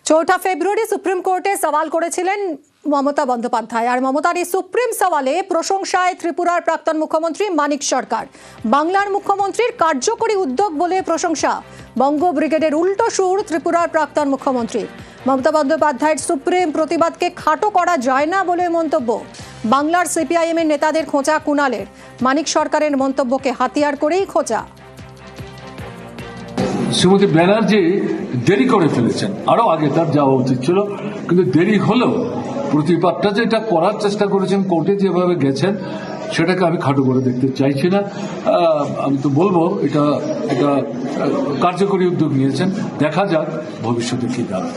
চৌঠা ফেব্রুয়ারি সুপ্রিম কোর্টে সওয়াল করেছিলেন মমতা বন্দ্যোপাধ্যায়। আর মমতার এই সুপ্রিম সওয়ালে প্রশংসায় ত্রিপুরার প্রাক্তন মুখ্যমন্ত্রী মানিক সরকার। বাংলার মুখ্যমন্ত্রীর কার্যকরী উদ্যোগ বলে প্রশংসা। বঙ্গ ব্রিগেডের উল্টো সুর ত্রিপুরার প্রাক্তন মুখ্যমন্ত্রী। মমতা বন্দ্যোপাধ্যায়ের সুপ্রিম প্রতিবাদকে খাটো করা যায় না বলে মন্তব্য। বাংলার সিপিআইএম এর নেতাদের খোঁচা কুণালের। মানিক সরকারের মন্তব্যকে হাতিয়ার করেই খোঁচা। শ্রীমতী ব্যানার্জি দেরি করে ফেলেছেন, আরো আগে তার যাওয়া উচিত ছিল, কিন্তু দেরি হলেও প্রতিবাদটা যেটা করার চেষ্টা করেছেন, কোর্টে যেভাবে গেছেন, সেটাকে আমি খাটো করে দেখতে চাইছি না। আমি তো বলবো এটা কার্যকরী উদ্যোগ নিয়েছেন, দেখা যাক ভবিষ্যতে কি দাঁড়ায়।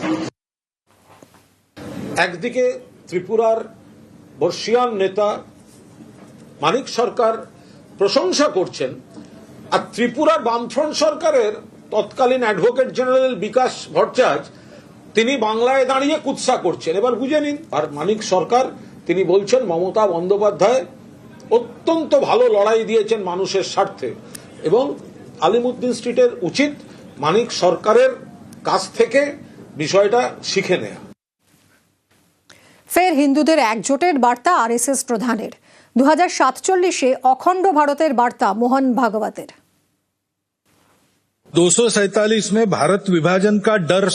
একদিকে ত্রিপুরার বর্ষীয়ান নেতা মানিক সরকার প্রশংসা করছেন, আর ত্রিপুরার বামফ্রন্ট সরকারের তৎকালীন অ্যাডভোকেট জেনারেল বিকাশ ভট্টাচার্য তিনি বাংলায় দাঁড়িয়ে কুৎসা করছেন। এবার বুঝে নিন। আর মানিক সরকার তিনি বলছেন মমতা বন্দ্যোপাধ্যায় অত্যন্ত ভালো লড়াই দিয়েছেন মানুষের স্বার্থে, এবং আলিমুদ্দিন স্ট্রিটের উচিত মানিক সরকারের কাছ থেকে বিষয়টা শিখে নেয়া। ফের হিন্দুদের একজোটের বার্তা আরএসএস প্রধানের। 2047-এ অখণ্ড ভারতের বার্তা মোহন ভাগবতের। 247 में भारत विभाजन का डर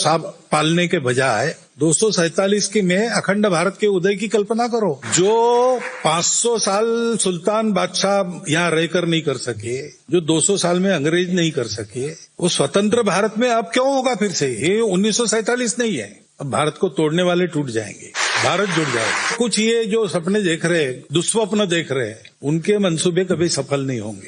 पालने के बजाय 247 की में अखंड भारत के उदय की कल्पना करो। जो 500 साल सुल्तान बादशाह यहाँ रहकर नहीं कर सके, जो 200 साल में अंग्रेज नहीं कर सके, वो स्वतंत्र भारत में अब क्यों होगा फिर से? ये 1947 नहीं है। अब भारत को तोड़ने वाले टूट जाएंगे, भारत जुड़ जाएगा। कुछ ये जो सपने देख रहे हैं, दुस्वप्न देख रहे हैं, उनके मंसूबे कभी सफल नहीं होंगे।